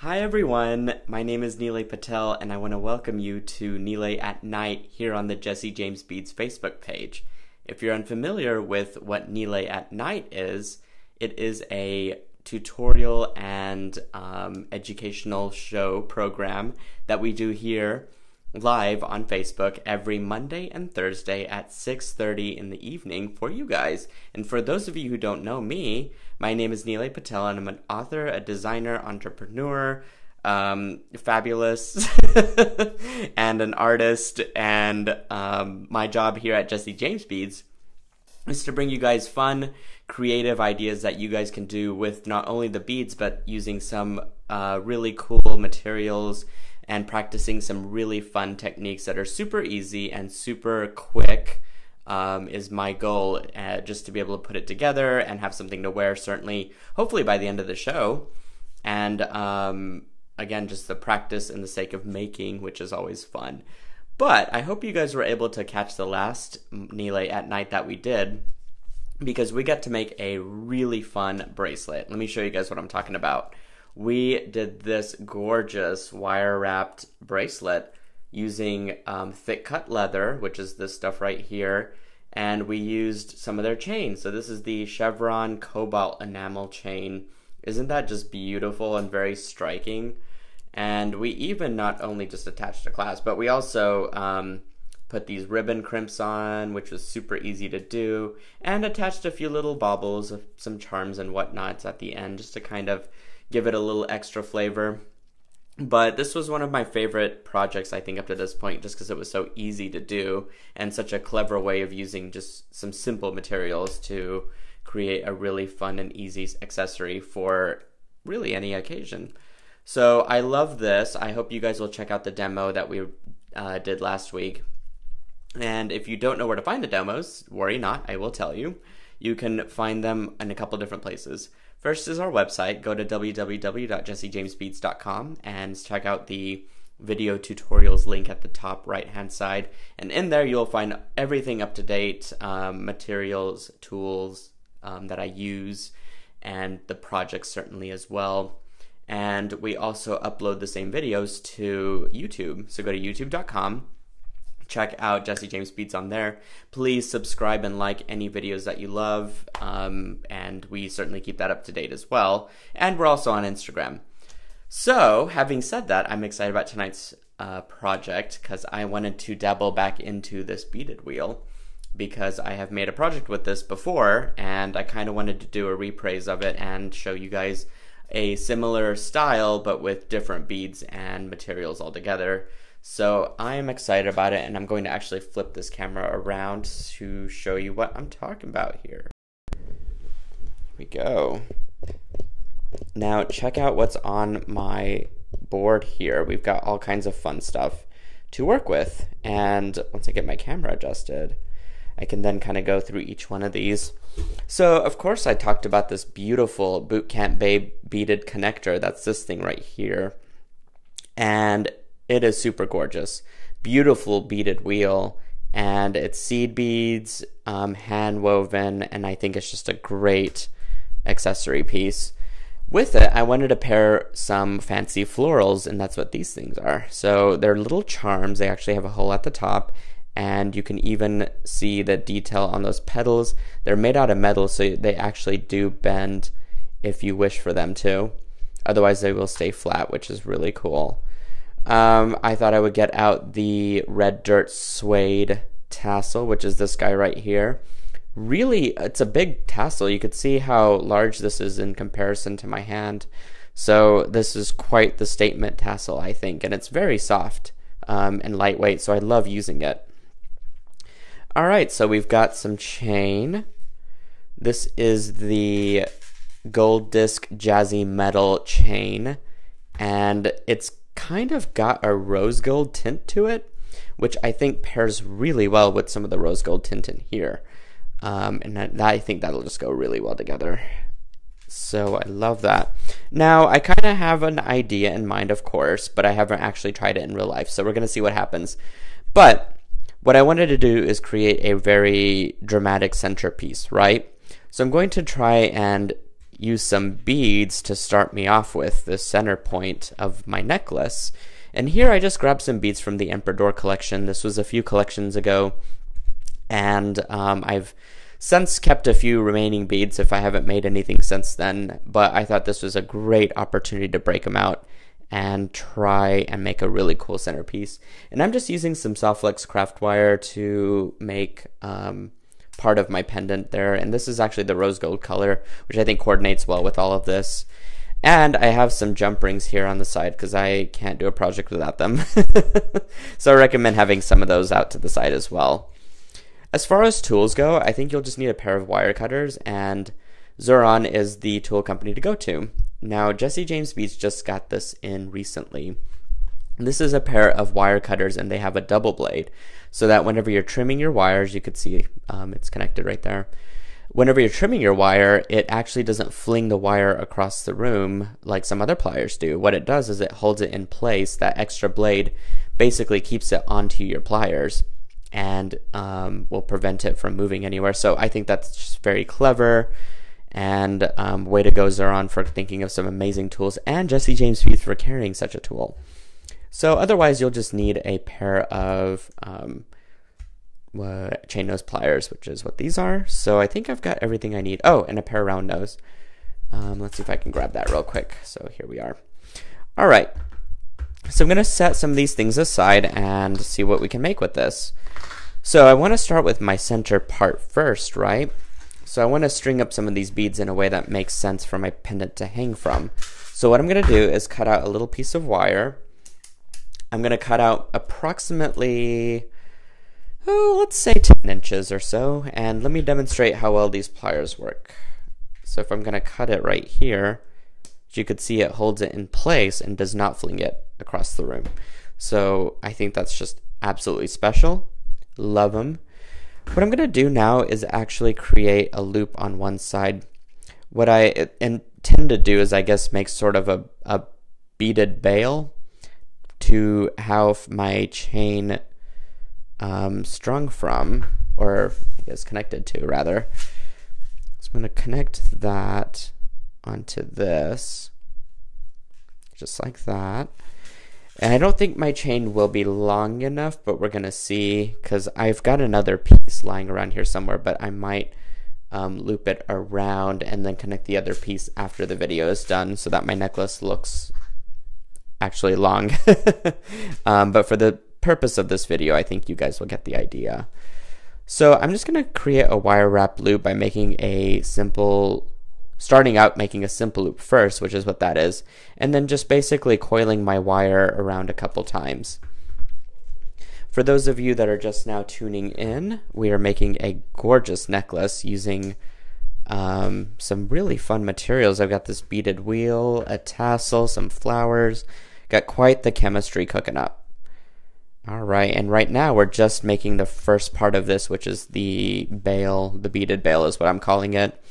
Hi everyone, my name is Nealay Patel and I want to welcome you to Nealay at Night here on the Jesse James Beats Facebook page. If you're unfamiliar with what Nealay at Night is, it is a tutorial and educational show program that we do here live on Facebook every Monday and Thursday at 6:30 in the evening for you guys. And for those of you who don't know me, my name is Nealay Patel and I'm an author, a designer, entrepreneur, fabulous, and an artist. And my job here at Jesse James Beats is to bring you guys fun, creative ideas that you guys can do with not only the beads, but using some really cool materials and practicing some really fun techniques that are super easy and super quick is my goal, just to be able to put it together and have something to wear, certainly, hopefully by the end of the show. And again, just the practice and the sake of making, which is always fun. But I hope you guys were able to catch the last Nealay at Night that we did, because we got to make a really fun bracelet. Let me show you guys what I'm talking about. We did this gorgeous wire-wrapped bracelet using thick cut leather, which is this stuff right here, and we used some of their chains. So this is the chevron cobalt enamel chain. Isn't that just beautiful and very striking? And we even not only just attached a clasp, but we also put these ribbon crimps on, which was super easy to do, and attached a few little baubles of some charms and whatnots at the end, just to kind of give it a little extra flavor. But this was one of my favorite projects, I think, up to this point, just because it was so easy to do and such a clever way of using just some simple materials to create a really fun and easy accessory for really any occasion. So I love this. I hope you guys will check out the demo that we did last week. And if you don't know where to find the demos, worry not, I will tell you. You can find them in a couple different places. First is our website. Go to www.jessejamesbeats.com and check out the video tutorials link at the top right hand side. And in there you'll find everything up to date, materials, tools that I use, and the projects certainly as well. And we also upload the same videos to YouTube. So go to youtube.com. Check out Jesse James Beats on there. Please subscribe and like any videos that you love, and we certainly keep that up to date as well. And we're also on Instagram. So, having said that, I'm excited about tonight's project because I wanted to dabble back into this beaded wheel because I have made a project with this before, and I kind of wanted to do a reprise of it and show you guys a similar style but with different beads and materials altogether. So I'm excited about it, and I'm going to actually flip this camera around to show you what I'm talking about here. Here we go. Now check out what's on my board here. We've got all kinds of fun stuff to work with, and once I get my camera adjusted, I can then kind of go through each one of these. So of course I talked about this beautiful Bootcamp Babe beaded connector. That's this thing right here, and it is super gorgeous. Beautiful beaded wheel, and it's seed beads, hand woven, and I think it's just a great accessory piece. With it, I wanted to pair some fancy florals, and that's what these things are. So they're little charms. They actually have a hole at the top, and you can even see the detail on those petals. They're made out of metal, so they actually do bend if you wish for them to. Otherwise, they will stay flat, which is really cool. I thought I would get out the red dirt suede tassel, which is this guy right here. Really, it's a big tassel. You could see how large this is in comparison to my hand. So this is quite the statement tassel, I think, and it's very soft and lightweight, so I love using it. Alright, so we've got some chain. This is the gold disc jazzy metal chain, and it's kind of got a rose gold tint to it, which I think pairs really well with some of the rose gold tint in here. And I think that'll just go really well together. So I love that. Now, I kind of have an idea in mind, of course, but I haven't actually tried it in real life, so we're going to see what happens. But what I wanted to do is create a very dramatic centerpiece, right? So I'm going to try and use some beads to start me off with, the center point of my necklace. And here I just grabbed some beads from the Emperador collection. This was a few collections ago, and I've since kept a few remaining beads if I haven't made anything since then, but I thought this was a great opportunity to break them out and try and make a really cool centerpiece. And I'm just using some Softflex craft wire to make part of my pendant there, and this is actually the rose gold color, which I think coordinates well with all of this. And I have some jump rings here on the side because I can't do a project without them. So I recommend having some of those out to the side as well. As far as tools go, I think you'll just need a pair of wire cutters, and Xuron is the tool company to go to. Now, Jesse James Beats just got this in recently. This is a pair of wire cutters, and they have a double blade, so that whenever you're trimming your wires, you could see it's connected right there. Whenever you're trimming your wire, it actually doesn't fling the wire across the room like some other pliers do. What it does is it holds it in place. That extra blade basically keeps it onto your pliers and will prevent it from moving anywhere. So I think that's just very clever, and way to go, Xuron, for thinking of some amazing tools, and Jesse James Beats for carrying such a tool. So otherwise, you'll just need a pair of chain nose pliers, which is what these are. So I think I've got everything I need. Oh, and a pair of round nose. Let's see if I can grab that real quick. So here we are. All right. So I'm going to set some of these things aside and see what we can make with this. So I want to start with my center part first, right? So I want to string up some of these beads in a way that makes sense for my pendant to hang from. So what I'm going to do is cut out a little piece of wire. I'm going to cut out approximately, let's say 10 inches or so, and let me demonstrate how well these pliers work. So if I'm going to cut it right here, as you could see, it holds it in place and does not fling it across the room. So I think that's just absolutely special. Love them. What I'm going to do now is actually create a loop on one side. What I intend to do is, I guess, make sort of a beaded bail to have my chain strung from, or I guess connected to, rather. So I'm going to connect that onto this, just like that. And I don't think my chain will be long enough, but we're going to see, because I've got another piece lying around here somewhere, but I might loop it around and then connect the other piece after the video is done so that my necklace looks actually long. But for the purpose of this video, I think you guys will get the idea. So I'm just going to create a wire wrap loop by making a simple, starting out making a simple loop first, which is what that is, and then just basically coiling my wire around a couple times. For those of you that are just now tuning in, we are making a gorgeous necklace using some really fun materials. I've got this beaded wheel, a tassel, some flowers, got quite the chemistry cooking up. All right, and right now we're just making the first part of this, which is the bail, the beaded bail is what I'm calling it,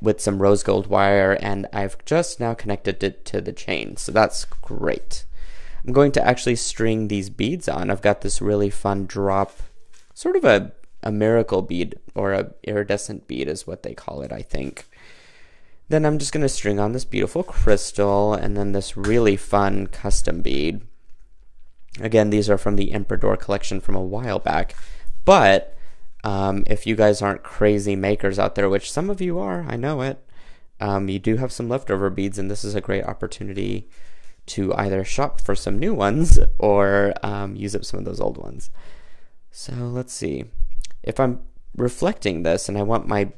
with some rose gold wire, and I've just now connected it to the chain, so that's great. I'm going to actually string these beads on. I've got this really fun drop, sort of a miracle bead, or a iridescent bead is what they call it, I think. Then I'm just going to string on this beautiful crystal, and then this really fun custom bead. Again, these are from the Emperador collection from a while back, but if you guys aren't crazy makers out there, which some of you are, I know it, you do have some leftover beads, and this is a great opportunity to either shop for some new ones or use up some of those old ones. So let's see. If I'm reflecting this and I want my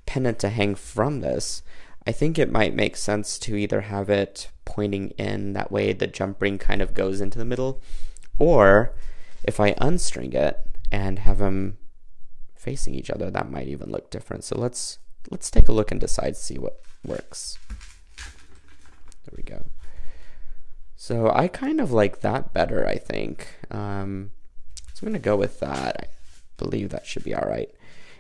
pendant to hang from this, I think it might make sense to either have it pointing in, that way the jump ring kind of goes into the middle, or if I unstring it and have them facing each other, that might even look different. So let's take a look and decide, see what works. There we go. So I kind of like that better, I think. So I'm going to go with that. I believe that should be all right.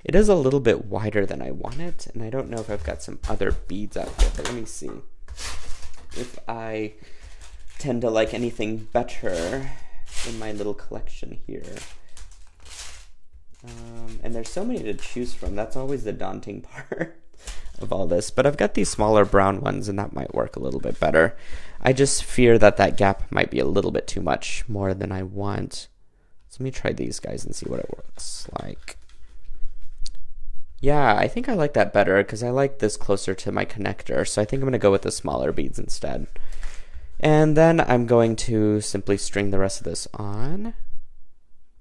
It is a little bit wider than I want it, and I don't know if I've got some other beads out there, but let me see if I tend to like anything better in my little collection here. And there's so many to choose from. That's always the daunting part. of all this, but I've got these smaller brown ones and that might work a little bit better. I just fear that that gap might be a little bit too much, more than I want. So let me try these guys and see what it looks like. Yeah, I think I like that better because I like this closer to my connector, so I think I'm going to go with the smaller beads instead. And then I'm going to simply string the rest of this on,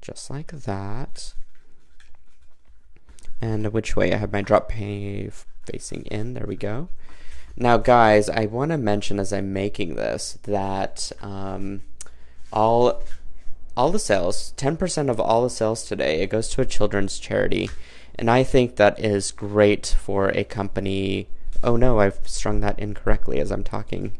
just like that. And which way? I have my drop facing in. There we go. Now, guys, I want to mention as I'm making this that all the sales, 10% of all the sales today, it goes to a children's charity. And I think that is great for a company. Oh no, I've strung that incorrectly as I'm talking.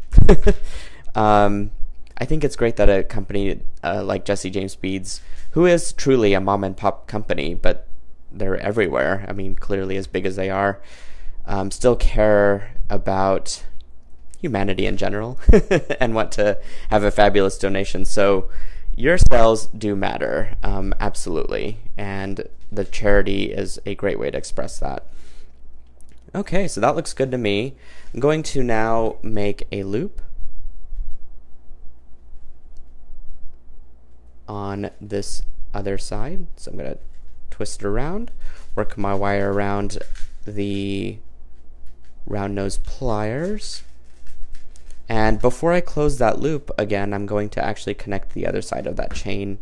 I think it's great that a company like Jesse James Beads, who is truly a mom and pop company, but they're everywhere. I mean, clearly as big as they are, still care about humanity in general and want to have a fabulous donation. So your sales do matter, absolutely. And the charity is a great way to express that. Okay, so that looks good to me. I'm going to now make a loop on this other side. So I'm going to twist it around, work my wire around the round nose pliers. And before I close that loop, again, I'm going to actually connect the other side of that chain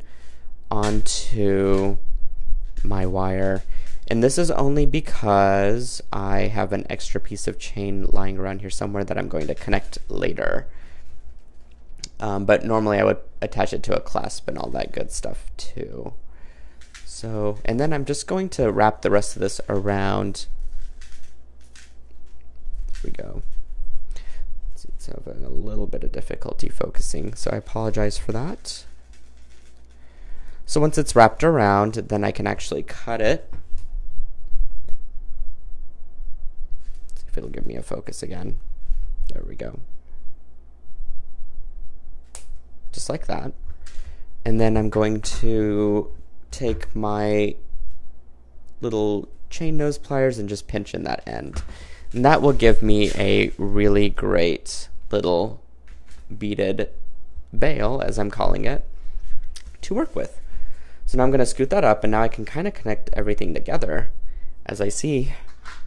onto my wire. And this is only because I have an extra piece of chain lying around here somewhere that I'm going to connect later. But normally I would attach it to a clasp and all that good stuff too. So, and then I'm just going to wrap the rest of this around. Here we go. It's having a little bit of difficulty focusing, so I apologize for that. So once it's wrapped around, then I can actually cut it. See if it'll give me a focus again. There we go. Just like that. And then I'm going to take my little chain nose pliers and just pinch in that end. And that will give me a really great little beaded bail, as I'm calling it, to work with. So now I'm going to scoot that up, and now I can kind of connect everything together, as I see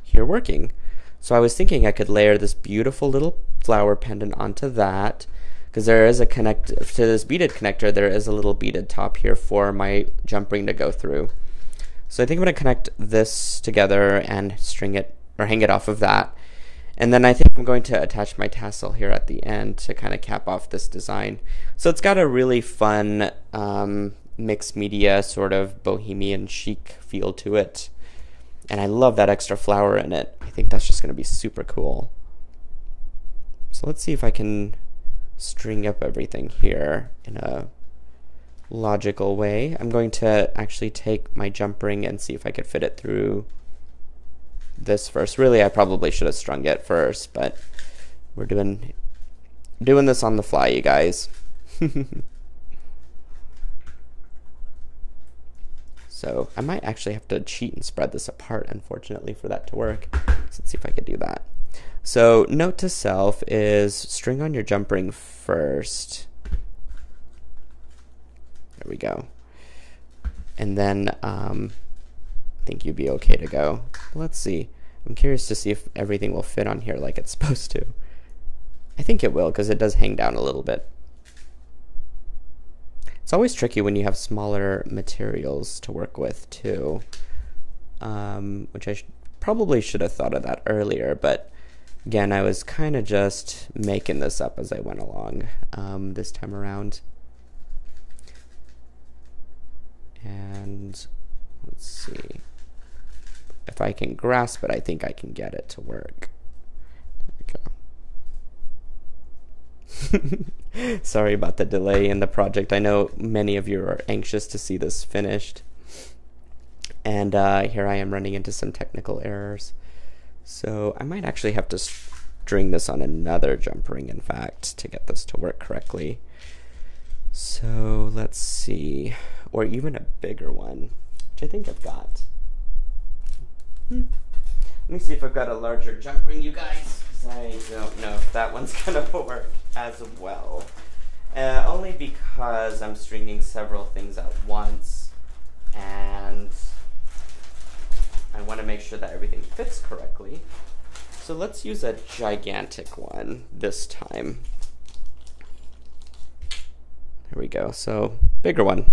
here working. So I was thinking I could layer this beautiful little flower pendant onto that, because there is a to this beaded connector, there is a little beaded top here for my jump ring to go through. So I think I'm going to connect this together and string it, or hang it off of that. And then I think I'm going to attach my tassel here at the end to kind of cap off this design. So it's got a really fun mixed media, sort of bohemian chic feel to it. And I love that extra flower in it. I think that's just going to be super cool. So let's see if I can string up everything here in a logical way. I'm going to actually take my jump ring and see if I could fit it through this first. Really, I probably should have strung it first, but we're doing this on the fly, you guys. So I might actually have to cheat and spread this apart, unfortunately, for that to work. So let's see if I could do that. So note to self is string on your jump ring first. There we go. And then I think you'd be okay to go. Let's see. I'm curious to see if everything will fit on here like it's supposed to. I think it will, because it does hang down a little bit. It's always tricky when you have smaller materials to work with too, which I probably should have thought of that earlier, but again, I was kind of just making this up as I went along this time around. And let's see. If I can grasp it, I think I can get it to work. There we go. Sorry about the delay in the project. I know many of you are anxious to see this finished. And here I am running into some technical errors. So I might actually have to string this on another jump ring, in fact, to get this to work correctly. So let's see. Or even a bigger one, which I think I've got. Let me see if I've got a larger jump ring, you guys, because I don't know if that one's going to work as well. Only because I'm stringing several things at once, and I want to make sure that everything fits correctly. So let's use a gigantic one this time. There we go. So bigger one.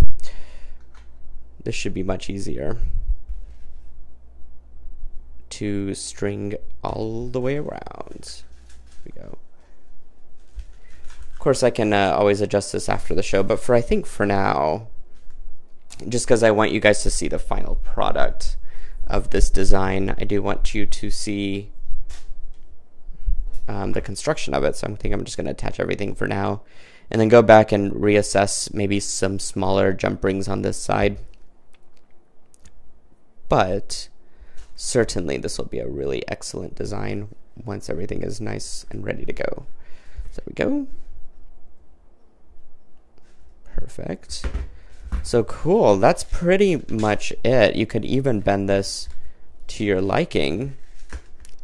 This should be much easier to string all the way around. Here we go. Of course, I can always adjust this after the show, but I think for now, just because I want you guys to see the final product of this design, I do want you to see the construction of it. So I think I'm just going to attach everything for now, and then go back and reassess maybe some smaller jump rings on this side. But certainly this will be a really excellent design once everything is nice and ready to go. So there we go. Perfect. So cool. That's pretty much it. You could even bend this to your liking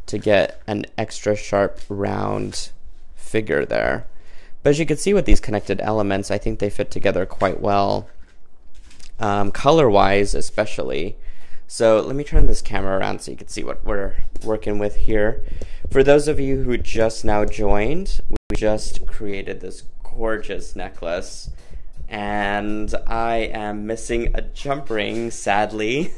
to get an extra sharp round figure there. But as you can see with these connected elements, I think they fit together quite well, color-wise especially. So let me turn this camera around so you can see what we're working with here. For those of you who just now joined, we just created this gorgeous necklace, and I am missing a jump ring, sadly.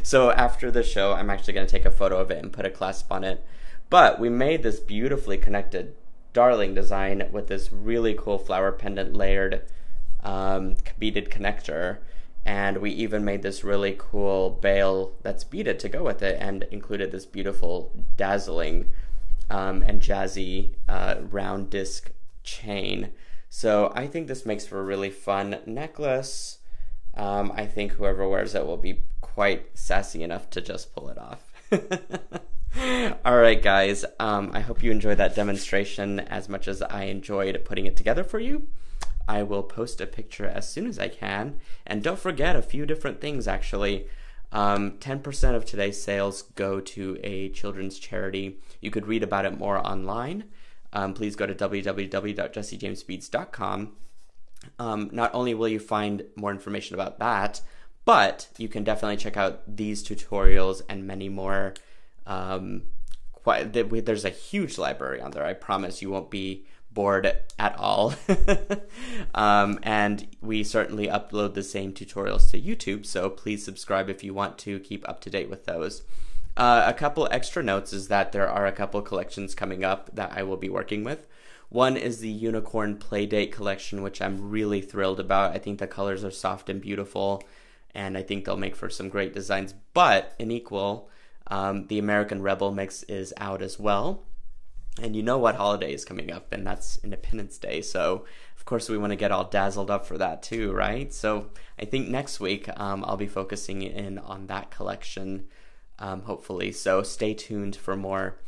So after the show, I'm actually going to take a photo of it and put a clasp on it. But we made this beautifully connected darling design with this really cool flower pendant layered beaded connector. And we even made this really cool bail that's beaded to go with it, and included this beautiful dazzling and jazzy round disc chain. So I think this makes for a really fun necklace. I think whoever wears it will be quite sassy enough to just pull it off. Alright guys, I hope you enjoyed that demonstration as much as I enjoyed putting it together for you. I will post a picture as soon as I can. And don't forget a few different things actually. 10% of today's sales go to a children's charity. You could read about it more online. Please go to www.jessejamesbeads.com. Not only will you find more information about that, but you can definitely check out these tutorials and many more. There's a huge library on there. I promise you won't be bored at all. And we certainly upload the same tutorials to YouTube, so please subscribe if you want to keep up to date with those. A couple extra notes is that there are a couple collections coming up that I will be working with. One is the Unicorn Playdate collection, which I'm really thrilled about. I think the colors are soft and beautiful, and I think they'll make for some great designs. But in equal, the American Rebel mix is out as well. And you know what holiday is coming up, and that's Independence Day. So, of course, we want to get all dazzled up for that too, right? So I think next week I'll be focusing in on that collection, hopefully. So stay tuned for more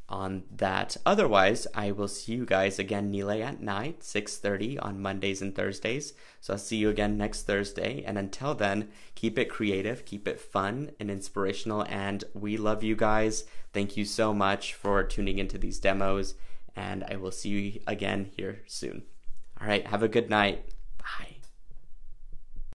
on that. Otherwise, I will see you guys again, Nealay at night, 6:30 on Mondays and Thursdays. So I'll see you again next Thursday. And until then, keep it creative, keep it fun and inspirational. And we love you guys. Thank you so much for tuning into these demos. And I will see you again here soon. All right, have a good night.